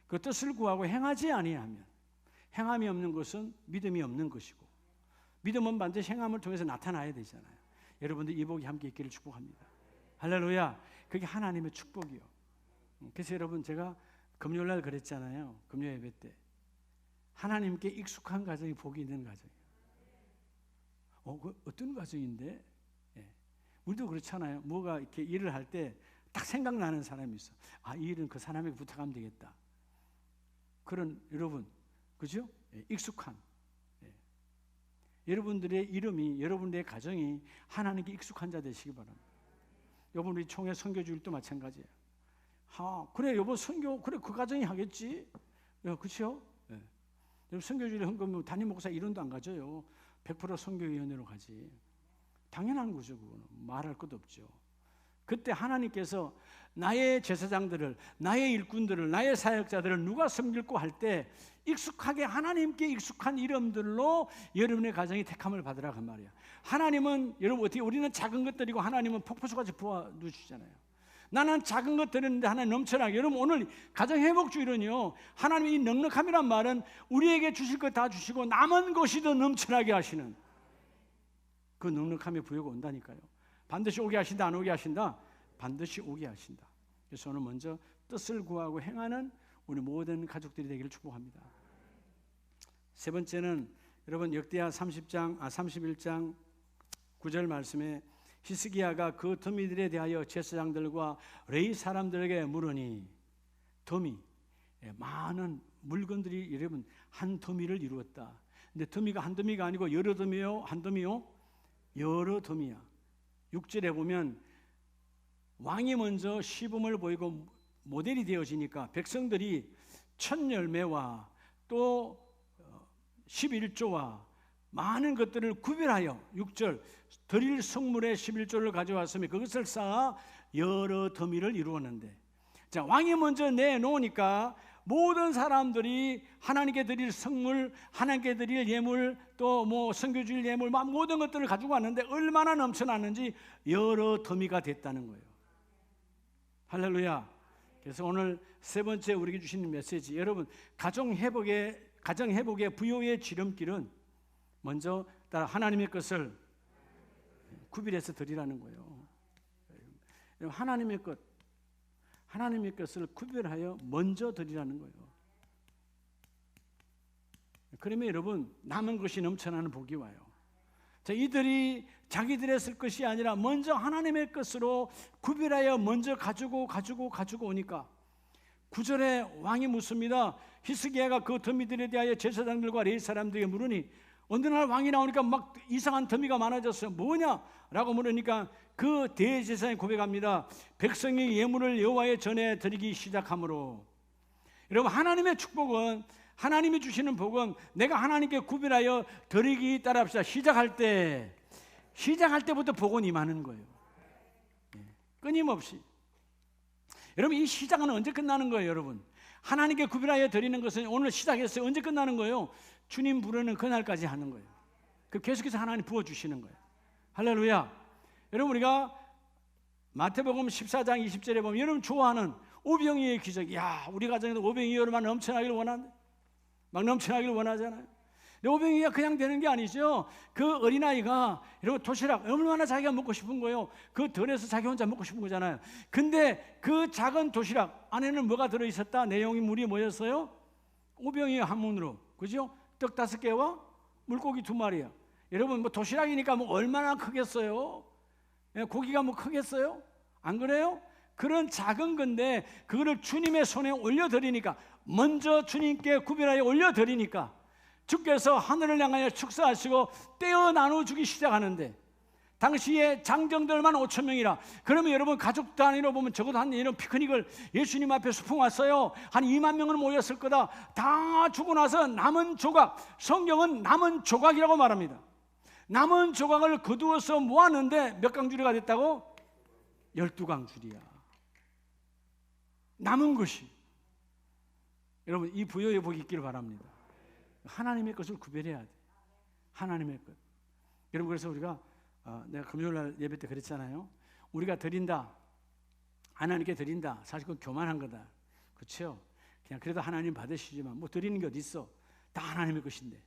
그 뜻을 구하고 행하지 아니하면 행함이 없는 것은 믿음이 없는 것이고 믿음은 반드시 행함을 통해서 나타나야 되잖아요. 여러분들 이 복이 함께 있기를 축복합니다. 할렐루야. 그게 하나님의 축복이요. 그래서 여러분 제가 금요일날 그랬잖아요. 금요 예배 때 하나님께 익숙한 가정이 복이 있는 가정이에요. 어떤 가정인데? 우리도 그렇잖아요. 뭐가 이렇게 일을 할 때 딱 생각나는 사람이 있어. 아, 이 일은 그 사람에게 부탁하면 되겠다. 그런 여러분, 그죠? 익숙한. 여러분들의 이름이, 여러분들의 가정이 하나님께 익숙한 자 되시기 바랍니다. 여러분, 우리 총회 선교주일도 마찬가지예요. 그래, 여보 선교, 그래, 그 가정이 하겠지. 그렇죠? 여러분, 선교주일 헌금 담임 목사 이론도 안 가져요. 100% 선교위원회로 가지. 당연한 거죠. 그거는 말할 것도 없죠. 그때 하나님께서 나의 제사장들을, 나의 일꾼들을, 나의 사역자들을 누가 섬길고 할 때 익숙하게 하나님께 익숙한 이름들로 여러분의 가정이 택함을 받으라 그 말이야. 하나님은 여러분 어떻게, 우리는 작은 것들이고 하나님은 폭포수같이 부어 누시잖아요. 나는 작은 것 드렸는데 하나님 넘쳐나게. 여러분, 오늘 가정회복주일은요, 하나님의 이 넉넉함이란 말은 우리에게 주실 것 다 주시고 남은 것이 더 넘쳐나게 하시는 그 넉넉함의 부여가 온다니까요. 반드시 오게 하신다, 안 오게 하신다? 반드시 오게 하신다. 그래서 오늘 먼저 뜻을 구하고 행하는 우리 모든 가족들이 되기를 축복합니다. 세 번째는 여러분 역대하 31장 9절 말씀에 히스기야가 그 더미들에 대하여 제사장들과 레위 사람들에게 물으니, 더미, 많은 물건들이 여러분 한 더미를 이루었다. 근데 더미가 한 더미가 아니고 여러 더미요, 한 더미요, 여러 더미야. 6절에 보면 왕이 먼저 시범을 보이고 모델이 되어지니까 백성들이 첫 열매와 또 11조와 많은 것들을 구별하여 6절 드릴 성물의 11조를 가져왔으며 그것을 쌓아 여러 더미를 이루었는데, 자, 왕이 먼저 내놓으니까 모든 사람들이 하나님께 드릴 성물, 하나님께 드릴 예물, 또 뭐 선교주일 예물, 모든 것들을 가지고 왔는데 얼마나 넘쳐났는지 여러 더미가 됐다는 거예요. 할렐루야. 그래서 오늘 세 번째 우리에게 주시는 메시지, 여러분 가정 회복의 부요의 지름길은 먼저 따라 하나님의 것을 구별해서 드리라는 거예요. 하나님의 것을 구별하여 먼저 드리라는 거예요. 그러면 여러분 남은 것이 넘쳐나는 복이 와요. 자, 이들이 자기들의 쓸 것이 아니라 먼저 하나님의 것으로 구별하여 먼저 가지고 오니까 9절에 왕이 묻습니다. 히스기야가 그 더미들에 대하여 제사장들과 레위 사람들에게 물으니, 어느 날 왕이 나오니까 막 이상한 더미가 많아졌어요. 뭐냐라고 물으니까 그 대제사장이 고백합니다. 백성이 예물을 여호와의 전에 드리기 시작하므로. 여러분, 하나님의 축복은, 하나님이 주시는 복은 내가 하나님께 구별하여 드리기 따라합시다. 시작할 때부터 복은 임하는 거예요. 끊임없이. 여러분, 이 시작은 언제 끝나는 거예요? 여러분, 하나님께 구별하여 드리는 것은 오늘 시작했어요. 언제 끝나는 거예요? 주님 부르는 그날까지 하는 거예요. 그 계속해서 하나님 부어주시는 거예요. 할렐루야. 여러분, 우리가 마태복음 14장 20절에 보면 여러분 좋아하는 오병이어의 기적, 야, 우리 가정에도 오병이어만 넘쳐나기를 원하는데, 막 넘쳐나기를 원하잖아요. 근데 오병이어가 그냥 되는 게 아니죠. 그 어린아이가 여러분 도시락 얼마나 자기가 먹고 싶은 거예요. 그 덜에서 자기 혼자 먹고 싶은 거잖아요. 근데 그 작은 도시락 안에는 뭐가 들어있었다? 내용이 물이 뭐였어요? 오병이어 한 문으로, 그죠? 떡 5개와 물고기 2마리야. 여러분, 뭐 도시락이니까 뭐 얼마나 크겠어요? 고기가 뭐 크겠어요? 안 그래요? 그런 작은 건데 그거를 주님의 손에 올려드리니까, 먼저 주님께 구별하여 올려드리니까 주께서 하늘을 향하여 축사하시고 떼어 나눠주기 시작하는데, 당시에 장정들만 5,000명이라. 그러면 여러분 가족 단위로 보면 적어도 한 이런 피크닉을 예수님 앞에 소풍 왔어요. 한 2만 명은 모였을 거다. 다 주고 나서 남은 조각, 성경은 남은 조각이라고 말합니다. 남은 조각을 거두어서 모았는데 몇 강주리가 됐다고? 12강주리야. 남은 것이. 여러분, 이 부여의 복이 있기를 바랍니다. 하나님의 것을 구별해야 돼. 하나님의 것. 여러분, 그래서 우리가 내가 금요일날 예배 때 그랬잖아요. 우리가 드린다, 하나님께 드린다, 사실 그건 교만한 거다. 그렇죠? 그냥 그래도 하나님 받으시지만 뭐 드리는 게 어디 있어? 다 하나님의 것인데.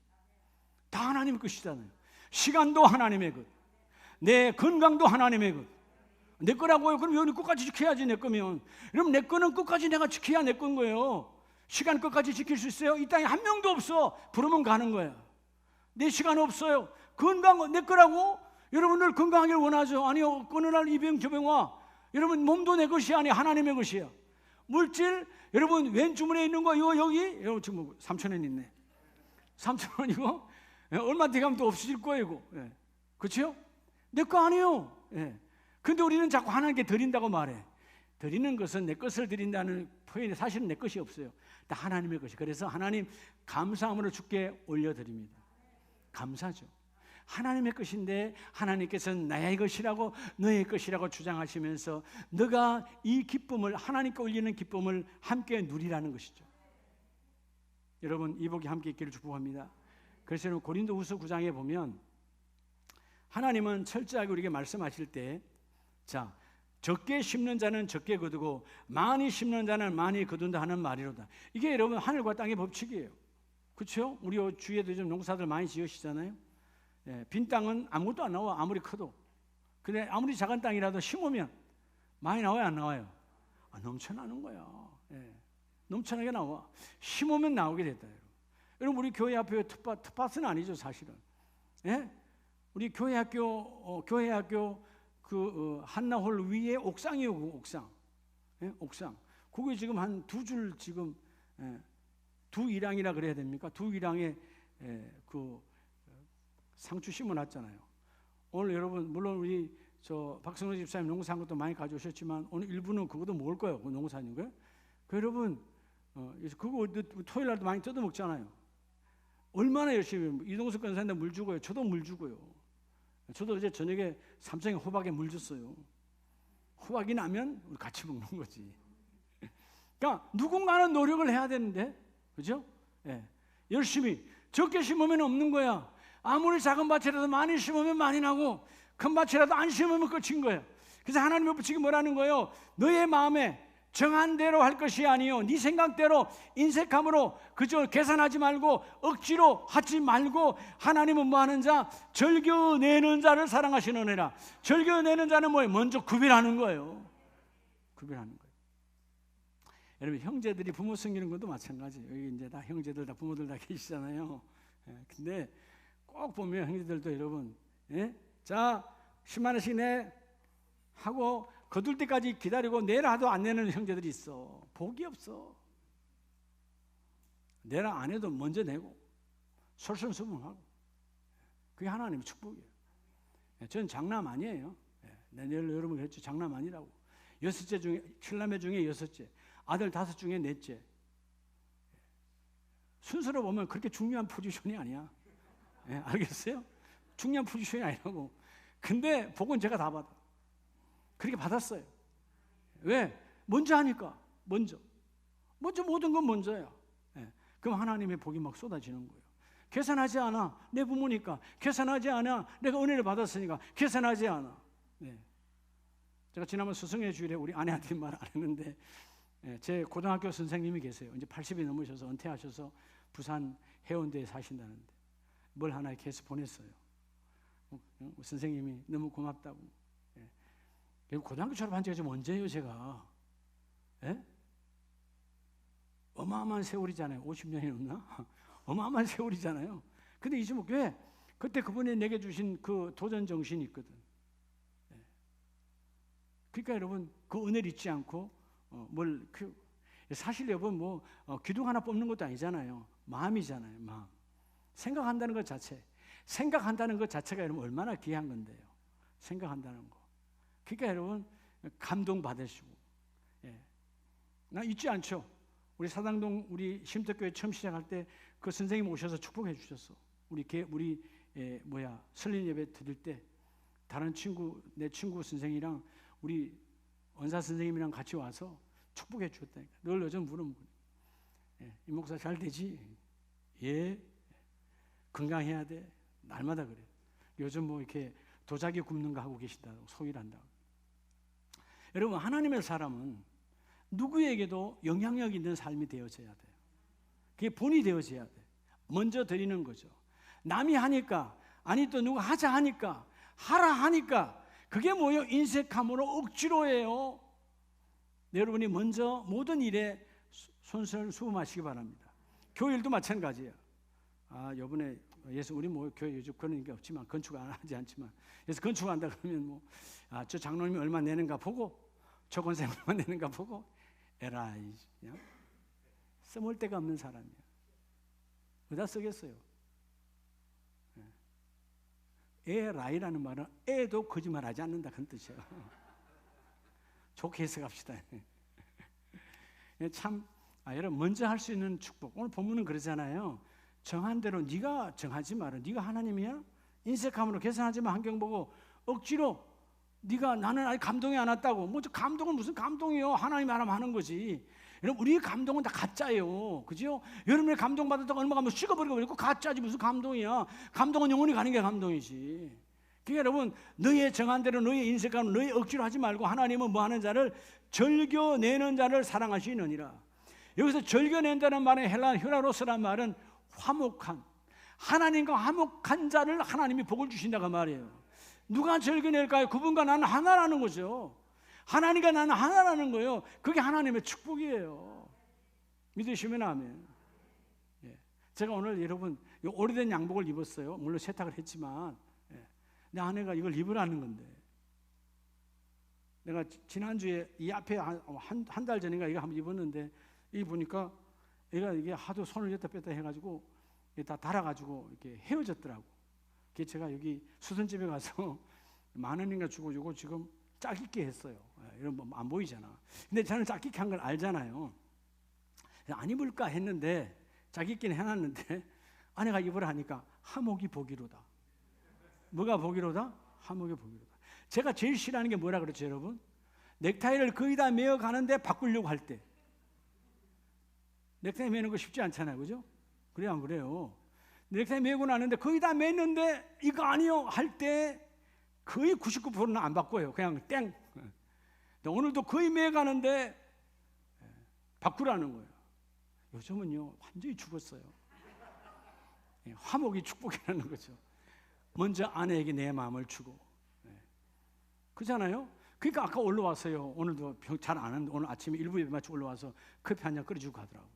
다 하나님의 것이잖아요. 시간도 하나님의 것, 내 건강도 하나님의 것. 내 거라고요? 그럼 여기 끝까지 지켜야지. 내 거면. 여러분, 내 거는 끝까지 내가 지켜야 내 건 거예요. 시간 끝까지 지킬 수 있어요? 이 땅에 한 명도 없어. 부르면 가는 거야. 내 시간 없어요. 건강 내 거라고? 여러분들 건강하길 원하죠? 아니요. 어느 날 이 병 저 병 와. 여러분 몸도 내 것이 아니 하나님의 것이에요. 물질 여러분 왼 주머니에 있는 거 이거 여기 여러분 지금 3,000원 있네. 3,000원 이거 얼마 뒤에 가면 또 없어질 거예요 이거. 예. 그렇죠? 내 거 아니에요. 예. 근데 우리는 자꾸 하나님께 드린다고 말해. 드리는 것은 내 것을 드린다는 표현이 사실은 내 것이 없어요. 다 하나님의 것이. 그래서 하나님 감사함으로 주께 올려드립니다. 감사죠. 하나님의 것인데 하나님께서는 나의 것이라고 너의 것이라고 주장하시면서 너가 이 기쁨을 하나님께 올리는 기쁨을 함께 누리라는 것이죠. 여러분 이 복이 함께 있기를 축복합니다. 그래서 여러분 고린도후서 9장에 보면 하나님은 철저하게 우리에게 말씀하실 때 자 적게 심는 자는 적게 거두고 많이 심는 자는 많이 거둔다 하는 말이로다. 이게 여러분 하늘과 땅의 법칙이에요. 그렇죠? 우리 주위에도 좀 농사들 많이 지으시잖아요. 예, 빈 땅은 아무것도 안 나와 아무리 커도. 근데 아무리 작은 땅이라도 심으면 많이 나와요 안 나와요? 넘쳐나는 거야. 예, 넘쳐나게 나와. 심으면 나오게 됐다. 여러분 우리 교회 앞에 텃밭은 아니죠 사실은. 예? 우리 교회 학교 그 한나홀 위에 옥상이에요. 옥상. 예? 옥상. 그게 지금 한 두 줄 지금 두 이랑이라 그래야 됩니까? 두 이랑에 그 상추 심어놨잖아요. 오늘 여러분 물론 우리 저 박성호 집사님 농사한 것도 많이 가져오셨지만 오늘 일부는 그것도 먹을 거예요. 그 농사인 거예요. 그 여러분 그거 토요일 날도 많이 뜯어 먹잖아요. 얼마나 열심히 이동석 권사님한테 물 주고요. 저도 물 주고요. 저도 어제 저녁에 삼성에 호박에 물 줬어요. 호박이 나면 같이 먹는 거지. 그러니까 누군가는 노력을 해야 되는데, 그죠? 예. 열심히 적게 심으면 없는 거야. 아무리 작은 밭이라도 많이 심으면 많이 나고 큰 밭이라도 안 심으면 끝인 거예요. 그래서 하나님의 법칙이 뭐라는 거예요? 너의 마음에 정한 대로 할 것이 아니요 네 생각대로 인색함으로 그저 계산하지 말고 억지로 하지 말고 하나님은 뭐 하는 자? 즐겨내는 자를 사랑하시느니라. 즐겨내는 자는 뭐예요? 먼저 구별하는 거예요. 구별하는 거예요. 여러분 형제들이 부모 섬기는 것도 마찬가지예요. 여기 이제 다 형제들 다 부모들 다 계시잖아요. 근데 꼭 보면 형제들도 여러분 자 10만 원씩 내 하고 거둘 때까지 기다리고 내라 하도 안 내는 형제들이 있어. 복이 없어. 내라 안 해도 먼저 내고 솔선수범하고 그게 하나님의 축복이에요. 저는 장남 아니에요. 여러분 그랬죠. 장남 아니라고. 6째 중에 7남매 중에 6째 아들 5 중에 4째. 순서로 보면 그렇게 중요한 포지션이 아니야. 알겠어요? 중요한 포지션이 아니라고. 근데 복은 제가 다 받아. 그렇게 받았어요. 왜? 먼저 하니까. 먼저 모든 건 먼저야. 그럼 하나님의 복이 막 쏟아지는 거예요. 계산하지 않아. 내 부모니까. 계산하지 않아. 내가 은혜를 받았으니까. 계산하지 않아. 제가 지난번 스승의 주일에 우리 아내한테 말 안 했는데 제 고등학교 선생님이 계세요. 이제 80이 넘으셔서 은퇴하셔서 부산 해운대에 사신다는데 뭘 하나 이렇게 해서 보냈어요. 선생님이 너무 고맙다고. 고등학교 졸업한 지가 지금 언제예요 제가? 어마어마한 세월이잖아요. 50년이 넘나? 어마어마한 세월이잖아요. 근데 이제 왜? 그때 그분이 내게 주신 그 도전 정신이 있거든. 그러니까 여러분 그 은혜를 잊지 않고 사실 여러분 기둥 하나 뽑는 것도 아니잖아요. 마음이잖아요. 마음. 생각한다는 것 자체. 생각한다는 것 자체가 여러분 얼마나 귀한 건데요. 생각한다는 거. 그러니까 여러분 감동 받으시고. 나 잊지 않죠. 우리 사당동 우리 쉼터교회 처음 시작할 때 그 선생님 오셔서 축복해 주셨어. 우리 설립 예배 드릴 때 다른 내 친구 선생이랑 우리 원사 선생님이랑 같이 와서 축복해 주었다니까. 늘 요즘 물으면 이 목사 잘 되지? 예. 건강해야 돼. 날마다 그래. 요즘 이렇게 도자기 굽는 거 하고 계신다고 소위를 한다고. 여러분 하나님의 사람은 누구에게도 영향력 있는 삶이 되어져야 돼요. 그게 본이 되어져야 돼. 먼저 드리는 거죠. 남이 하니까 아니 또 누가 하자 하니까 하라 하니까 그게 뭐예요? 인색함으로 억지로 해요. 여러분이 먼저 모든 일에 손수범하시기 바랍니다. 교일도 마찬가지예요. 이번에 예수 우리 뭐 교회 요즘 그런 게 없지만 건축 안 하지 않지만 그래서 건축한다 그러면 저 장로님이 얼마 내는가 보고 저 권사님 얼마 내는가 보고 에라이 그냥 써먹을 데가 없는 사람이야. 어디다 쓰겠어요? 에라이라는 말은 애도 거짓말하지 않는다 그런 뜻이에요. 좋게 해석합시다. 참 여러분 먼저 할 수 있는 축복. 오늘 본문은 그러잖아요. 정한 대로 네가 정하지 마라. 네가 하나님이야? 인색함으로 계산하지 마. 환경 보고 억지로 네가 나는 아직 감동이 안 왔다고. 뭐 감동은 무슨 감동이요? 하나님 하라면 하는 거지. 여러분 우리의 감동은 다 가짜예요. 그죠? 여러분의 감동 받았다고 얼마 가면 식어버리고 그리고 가짜지 무슨 감동이야. 감동은 영원히 가는 게 감동이지. 그러니까 여러분 너의 정한 대로 너의 인색함으로 너의 억지로 하지 말고 하나님은 뭐 하는 자를 즐겨내는 자를 사랑하시느니라. 여기서 즐겨낸다는 말의 헬라로스란 말은 화목한 하나님과 화목한 자를 하나님이 복을 주신다고 말이에요. 누가 즐겨낼까요? 그분과 나는 하나라는 거죠. 하나님과 나는 하나라는 거예요. 그게 하나님의 축복이에요. 믿으시면 아멘. 제가 오늘 여러분 오래된 양복을 입었어요. 물론 세탁을 했지만 내 아내가 이걸 입으라는 건데 내가 지난주에 이 앞에 한 달 전인가 이거 한번 입었는데 이 보니까 얘가 이게 하도 손을 였다 뺐다 해가지고 다 달아가지고 이렇게 헤어졌더라고. 그게 제가 여기 수선집에 가서 10,000원인가 주고 이거 지금 짝입게 했어요. 이런 뭐 안 보이잖아. 근데 저는 짝입게 한 걸 알잖아요. 안 입을까 했는데 짝입기는 해놨는데 아내가 입으라 하니까 하목이 보기로다. 뭐가 보기로다? 하목이 보기로다. 제가 제일 싫어하는 게 뭐라 그랬죠, 여러분? 넥타이를 거의 다 메어 가는데 바꾸려고 할 때. 넥타이 매는 거 쉽지 않잖아요, 그죠? 그래요, 안 그래요? 넥타이 메고 나는데 거의 다 맸는데 이거 아니요 할 때 거의 99%는 안 바꿔요. 그냥 땡. 오늘도 거의 매 가는데 바꾸라는 거예요. 요즘은요 완전히 죽었어요. 화목이 축복이라는 거죠. 먼저 아내에게 내 마음을 주고. 그렇잖아요. 그러니까 아까 올라왔어요. 오늘도 잘 안 하는데 오늘 아침에 1부 예배 마치고 올라와서 커피 한 잔 끓여주고 가더라고요.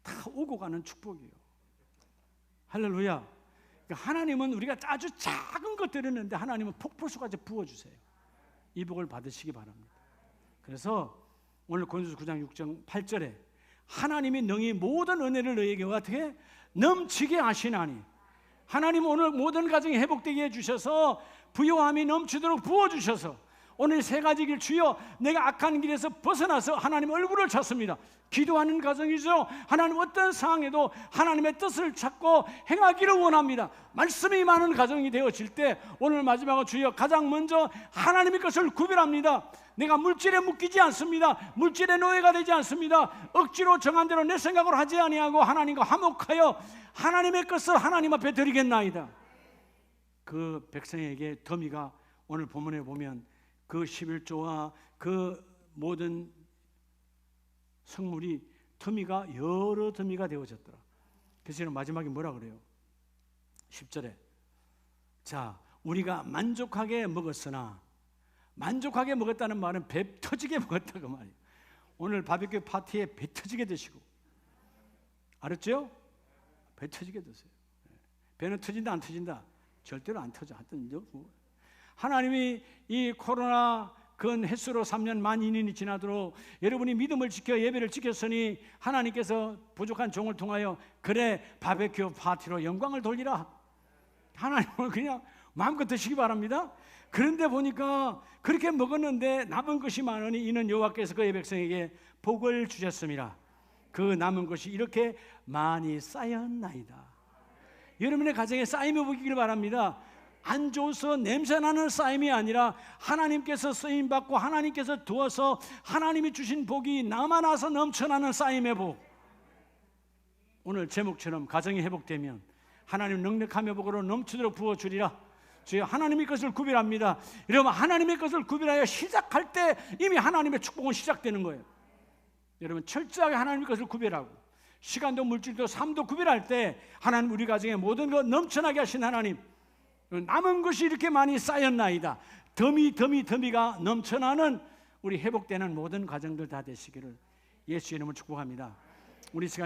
다 오고 가는 축복이에요. 할렐루야. 그러니까 하나님은 우리가 아주 작은 것 드렸는데 하나님은 폭포수까지 부어주세요. 이 복을 받으시기 바랍니다. 그래서 오늘 고린도서 9장 6절 8절에 하나님이 능히 모든 은혜를 너에게 어떻게 넘치게 하시나니 하나님 오늘 모든 가정이 회복되게 해주셔서 부요함이 넘치도록 부어주셔서 오늘 세 가지 길 주여 내가 악한 길에서 벗어나서 하나님 얼굴을 찾습니다. 기도하는 가정이죠. 하나님 어떤 상황에도 하나님의 뜻을 찾고 행하기를 원합니다. 말씀이 많은 가정이 되어질 때 오늘 마지막으로 주여 가장 먼저 하나님의 것을 구별합니다. 내가 물질에 묶이지 않습니다. 물질의 노예가 되지 않습니다. 억지로 정한 대로 내 생각으로 하지 아니하고 하나님과 화목하여 하나님의 것을 하나님 앞에 드리겠나이다. 그 백성에게 더미가 오늘 본문에 보면 그 11조와 그 모든 성물이 더미가 여러 더미가 되어졌더라. 그래서 마지막에 뭐라 그래요? 10절에 자 우리가 만족하게 먹었으나 만족하게 먹었다는 말은 배 터지게 먹었다 그 말이에요. 오늘 바비큐 파티에 배 터지게 드시고 알았죠? 배 터지게 드세요. 배는 터진다 안 터진다? 절대로 안 터져. 하여튼 하나님이 이 코로나 근 횟수로 3년 12,000년이 지나도록 여러분이 믿음을 지켜 예배를 지켰으니 하나님께서 부족한 종을 통하여 그래 바베큐 파티로 영광을 돌리라. 하나님은 그냥 마음껏 드시기 바랍니다. 그런데 보니까 그렇게 먹었는데 남은 것이 많으니 이는 여호와께서 그의 백성에게 복을 주셨습니다. 그 남은 것이 이렇게 많이 쌓였나이다. 여러분의 가정에 쌓임이 보기를 바랍니다. 안 줘서 냄새나는 쌓임이 아니라 하나님께서 쓰임받고 하나님께서 두어서 하나님이 주신 복이 남아나서 넘쳐나는 쌓임의 복. 오늘 제목처럼 가정이 회복되면 하나님 능력하며 복으로 넘치도록 부어주리라. 주여 하나님의 것을 구별합니다. 여러분 하나님의 것을 구별하여 시작할 때 이미 하나님의 축복은 시작되는 거예요. 여러분 철저하게 하나님의 것을 구별하고 시간도 물질도 삶도 구별할 때 하나님 우리 가정에 모든 것 넘쳐나게 하신 하나님 남은 것이 이렇게 많이 쌓였나이다. 더미가 넘쳐나는 우리 회복되는 모든 가정들 다 되시기를 예수 이름으로 축복합니다. 우리 시간